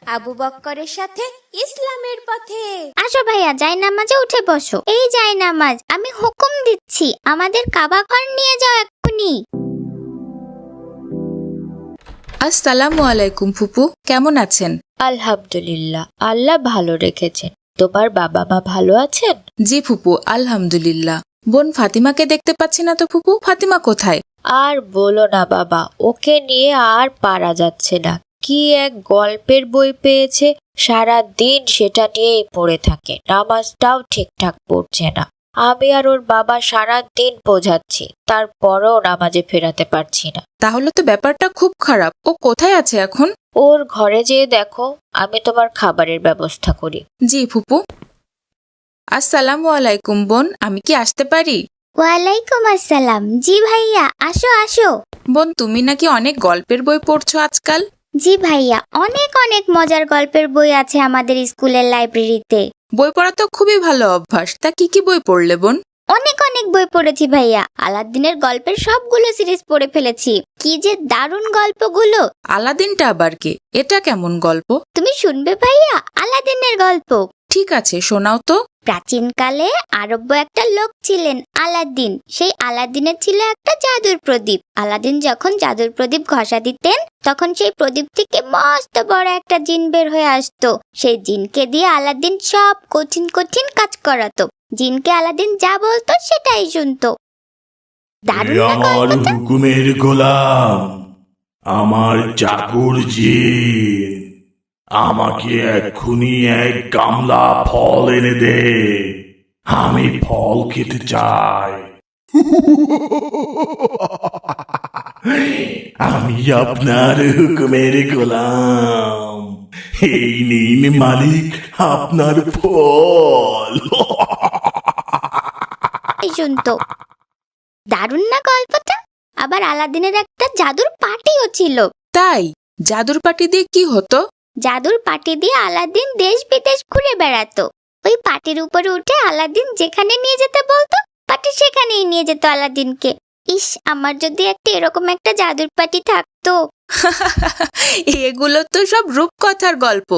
আবু বক্করের সাথে ইসলামের পথে। আসো ভাইয়া, জায়নামাজে উঠে বসো। এই জায়নামাজ, আমি হুকুম দিচ্ছি, আমাদের কাবা ঘর নিয়ে যাও এক্ষুনি। আসসালামু আলাইকুম ফুপু, কেমন আছেন? আলহামদুলিল্লাহ, আল্লাহ ভালো রেখেছেন। তোমার বাবা মা ভালো আছেন? জি ফুপু, আলহামদুলিল্লাহ। বোন ফাতিমাকে দেখতে পাচ্ছি না তো ফুপু, ফাতিমা কোথায়? আর বলো না বাবা, ওকে নিয়ে আর পারা যাচ্ছে না। কি এক গল্পের বই পেয়েছে, সারা দিন সেটা নিয়েই পড়ে থাকে, নামাজটাও ঠিকঠাক পড়ছে না। আমি আর ওর বাবা সারা দিন বোঝাচ্ছি, তারপরও নামাজে ফেরাতে পারছি না। তাহলে তো ব্যাপারটা খুব খারাপ। ও কোথায় আছে এখন? ওর ঘরে যেয়ে দেখো, আমি তোমার খাবারের ব্যবস্থা করি। জি ফুপু। আসসালামু আলাইকুম বোন, আমি কি আসতে পারি? ওয়ালাইকুম আসসালাম। জি ভাইয়া, আসো আসো। বোন, তুমি নাকি অনেক গল্পের বই পড়ছো আজকাল? জি ভাইয়া, অনেক অনেক মজার গল্পের বই আছে আমাদের স্কুলের লাইব্রেরিতে। বই পড়া তো খুবই ভালো অভ্যাস। তা কি কি বই পড়লে বোন? অনেক অনেক বই পড়েছি ভাইয়া। আলাদিনের গল্পের সবগুলো সিরিজ পড়ে ফেলেছি। কি যে দারুণ গল্পগুলো। আলাদিনটা আবার কে? এটা কেমন গল্প? তুমি শুনবে ভাইয়া, আলাদিনের গল্প। ঠিক আছে, শোনাও তো। প্রাচীনকালে আরব্য একটা লোক ছিলেন আলাদিন। সেই আলাদিনের ছিল একটা জাদুর প্রদীপ। আলাদিন যখন জাদুর প্রদীপ ঘষা দিতেন, তখন সেই প্রদীপ থেকে মস্ত বড় একটা জিন বের হয়ে আসতো। সেই জিনকে দিয়ে আলাদিন সব কঠিন কঠিন কাজ করাতো। জিনকে আলাদিন যা বলতো সেটাই শুনতো। দারুণ না আমার গল্পটা? হুকুমের গোলাম, আমার চাকর জিন, আমাকে এক্ষুনি এক গামলা ফল এনে দে। আমি ফল খেতে চাই। আমি আপনার হুকুমের গোলাম। এই নিন মালিক আপনার ফল। এই শুনতো। দারুণ না গল্পটা? আবার আলাদিনের একটা জাদুর পাটিও ছিল। তাই? জাদুর পাটি দিয়ে কি হতো? জাদুর পাটি দিয়ে আলাদিন দেশ বিদেশ ঘুরে বেড়াতো। ওই পাটির উপরে উঠে আলাদিন যেখানে নিয়ে যেতে বলতো, পাটি সেখানেই নিয়ে যেত আলাদিনকে। ইস, আমার যদি এরকম একটা জাদুর পাটি থাকতো। এগুলো তো সব রূপকথার গল্প।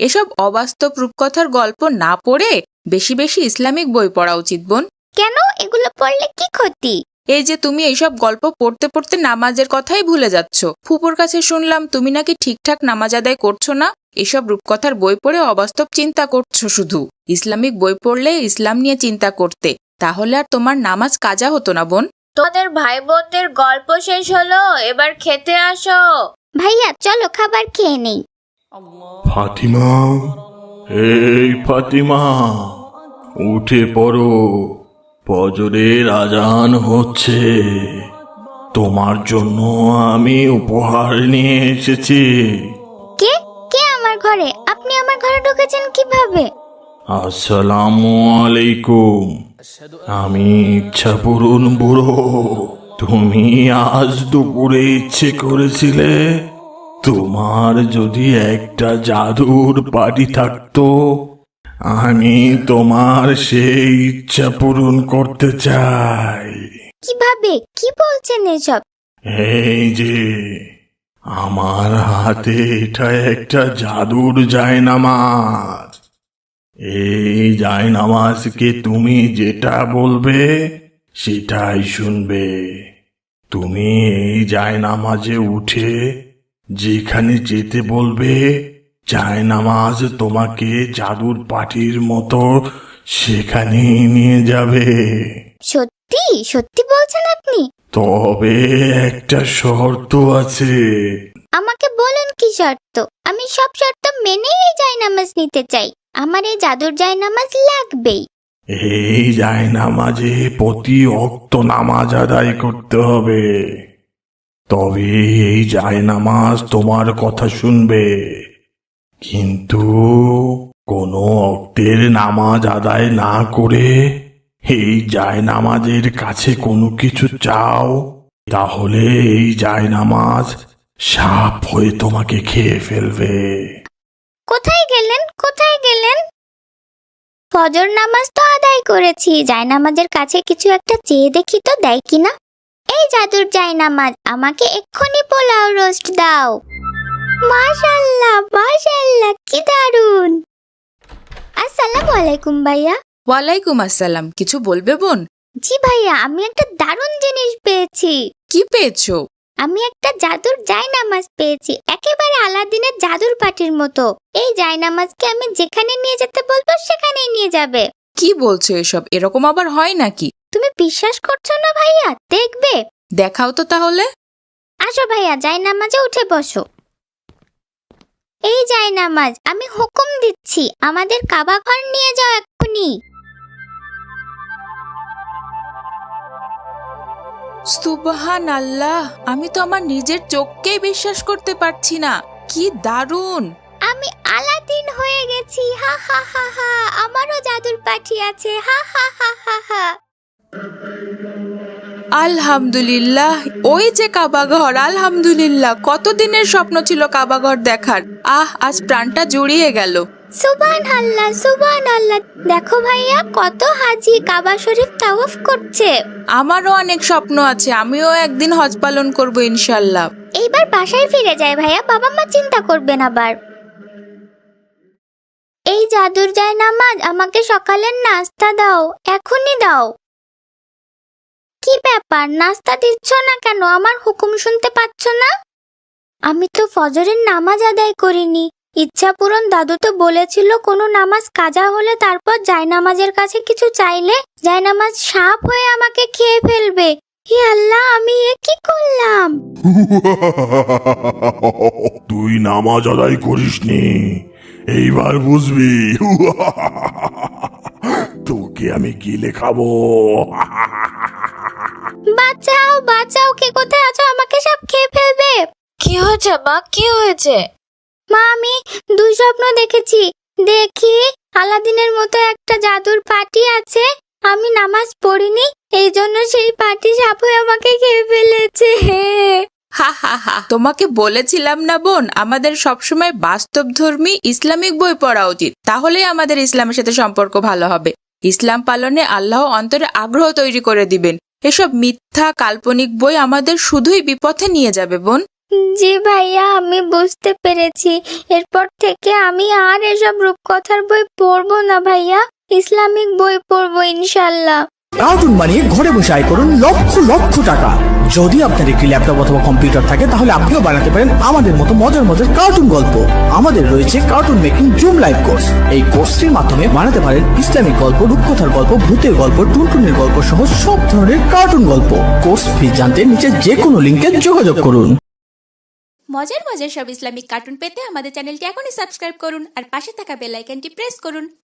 এসব অবাস্তব রূপকথার গল্প না পড়ে বেশি বেশি ইসলামিক বই পড়া উচিত বোন। কেন? এগুলো পড়লে কি ক্ষতি? এই যে তুমি এইসব গল্প পড়তে পড়তে নামাজের কথাই ভুলে যাচ্ছ। ফুপুর কাছে শুনলাম তুমি নাকি ঠিকঠাক নামাজ আদায় করছো না। এসব রূপকথার বই পড়ে অবাস্তব চিন্তা করছো শুধু। ইসলামিক বই পড়লে ইসলাম নিয়ে চিন্তা করতে, তাহলে আর তোমার নামাজ কাজা হতো না বোন। তোমাদের ভাই বোনদের গল্প শেষ হলো, এবার খেতে আসো। ভাইয়া চলো খাবার খেয়ে নেই। ফাতিমা, এই ফাতিমা, উঠে পড়ো, ফজরের আজান হচ্ছে। তোমার জন্য আমি উপহার নিয়ে এসেছি। কে কে আমার ঘরে? আপনি আমার ঘরে ঢুকেছেন কিভাবে? আসসালামু আলাইকুম। আমি ইচ্ছাপূরণ বুড়ো। তুমি আজ দুপুরে ইচ্ছে করেছিলে তোমার যদি একটা জাদুর পাটি থাকতো, আমি তোমার সেই ইচ্ছা পূরণ করতে চাই। কিভাবে? কি বলছেন এসব? এই যে আমার হাতে এটা একটা জাদুর জায়নামাজ। এই জায়নামাজকে তুমি যেটা বলবে সেটাই শুনবে। তুমি এই জায়নামাজে উঠে যেখানে যেতে বলবে, জায়নামাজ তোমাকে জাদুর পাটির মতো সেখানে নিয়ে যাবে। সত্যি সত্যি বলছেন আপনি? তবে একটা শর্ত আছে। আমাকে বলুন কি শর্ত? আমি সব শর্ত মেনেই এই জায়নামাজ নিতে চাই। আমার এই জাদুর জায়নামাজ লাগবেই। এই জায়নামাজে প্রতি ওয়াক্ত নামাজ আদায় করতে হবে, তবে এই জায়নামাজ তোমার কথা শুনবে। কিন্তু কোনো ওয়াক্তের নামাজ আদায় না করে এই জায়নামাজের কাছে কোনো কিছু চাও, তাহলে এই জায়নামাজ সাপ হয়ে তোমাকে খেয়ে ফেলবে। কোথায় গেলেন? কোথায় গেলেন? ফজর নামাজ তো আদায় করেছি। জায়নামাজের কাছে কিছু একটা চেয়ে দেখি তো দেয় কিনা। এই জাদুর জায়নামাজ, আমাকে এক্ষুনি পোলাও রোস্ট দাও। মাশাআল্লাহ মাশাআল্লাহ, কি দারুন! আসসালামু আলাইকুম ভাইয়া। ওয়ালাইকুম আসসালাম। কিছু বলবে বোন? জি ভাইয়া, আমি একটা দারুণ জিনিস পেয়েছি। কি পেয়েছো? আমি একটা জাদুর জায়নামাজ পেয়েছি, একেবারে আলাদিনের জাদুর পাটির মতো। এই জায়নামাজকে আমি যেখানে নিয়ে যেতে বলবো সেখানেই নিয়ে যাবে। কি বলছো এসব? এরকম আবার হয় নাকি? তুমি বিশ্বাস করছো না ভাইয়া? দেখবে। দেখাও তো তাহলে। আসো ভাইয়া, জায়নামাজে উঠে বসো। এই জায়নামাজ, আমি হুকুম দিচ্ছি আমাদের কাবা ঘর নিয়ে যাও এক্ষুনি। সুবহান আল্লাহ, আমি তো আমার নিজের চোখকেই বিশ্বাস করতে পারছি না। কি দারুণ! আমি আলাদিন হয়ে গেছি, হা হা হা হা। আমারও জাদুর পাঠি আছে, হা হা হা হা হা। আলহামদুলিল্লাহ, ওই যে কাবাঘর। আলহামদুলিল্লাহ, কতদিনের স্বপ্ন ছিল কাবাঘর দেখার। আজ প্রাণটা জুড়িয়ে গেল। সুবহানাল্লাহ, সুবহানাল্লাহ। দেখো ভাইয়া, কত হাজি কাবা শরীফ তাওয়াফ করছে। আমারও অনেক স্বপ্ন আছে, আমিও একদিন হজ পালন করব ইনশাল্লাহ। এইবার বাসায় ফিরে যায় ভাইয়া, বাবা মা চিন্তা করবেন আবার। এই জাদুর জায়নামাজ, আমাকে সকালের নাস্তা দাও, এখনই দাও। কি ব্যাপার, নাস্তা দিচ্ছ না কেন? আমার হুকুম শুনতে পাচ্ছ না? আমি তো ফজরের নামাজ আদায় করিনি। ইচ্ছা পূরণ দাদু তো বলেছিল কোনো নামাজ কাজা হলে তারপর জায়নামাজের কাছে কিছু চাইলে জায়নামাজ সাপ হয়ে আমাকে খেয়ে ফেলবে। হে আল্লাহ, আমি এ কি করলাম? তুই নামাজ আদায় করিসনি, এইবার বুঝবি। তোকে আমি কি লেখাবো। বাঁচাও, বাঁচাও, কে কোথায় আছো? আমাকে সব খেয়ে ফেলবে। কি হয়েছে মা, কি হয়েছে? মা, আমি দুঃস্বপ্ন দেখেছি। দেখি আলাদিনের মতো একটা জাদুর পাটি আছে, আমি নামাজ পড়িনি, এই জন্য সেই পাটি সাপ হয়ে আমাকে খেয়ে ফেলেছে। হা হা হা, তোমাকে বলেছিলাম না বোন, আমাদের সবসময় বাস্তবধর্মী ইসলামিক বই পড়া উচিত। তাহলেই আমাদের ইসলামের সাথে সম্পর্ক ভালো হবে। ইসলাম পালনে আল্লাহ অন্তরে আগ্রহ তৈরি করে দিবেন। এসব মিথ্যা কাল্পনিক বই আমাদের শুধুই বিপথে নিয়ে যাবে বোন। জি ভাইয়া, আমি বুঝতে পেরেছি। এরপর থেকে আমি আর এসব রূপকথার বই পড়বো না ভাইয়া, ইসলামিক বই পড়বো ইনশাল্লাহ। কার্টুন বানিয়ে ঘরে বসে আয় করুন লক্ষ লক্ষ টাকা। যদি আপনার একটি ল্যাপটপ অথবা কম্পিউটার থাকে তাহলে আপনিও বানাতে পারেন আমাদের মতো মজার মজার কার্টুন গল্প। আমাদের রয়েছে cartoon making zoom live course. এই কোর্সটির মাধ্যমে বানাতে পারেন ইসলামিক গল্প, রূপকথার গল্প, ভূতের গল্প, টুনটুনের গল্প সহ সব ধরনের কার্টুন গল্প। কোর্স ফি জানতে নিচে যে কোনো লিঙ্কে যোগাযোগ করুন। মজার মজার সব ইসলামিক কার্টুন পেতে আমাদের চ্যানেলটি এখনই সাবস্ক্রাইব করুন আর পাশে থাকা বেল আইকনটি প্রেস করুন।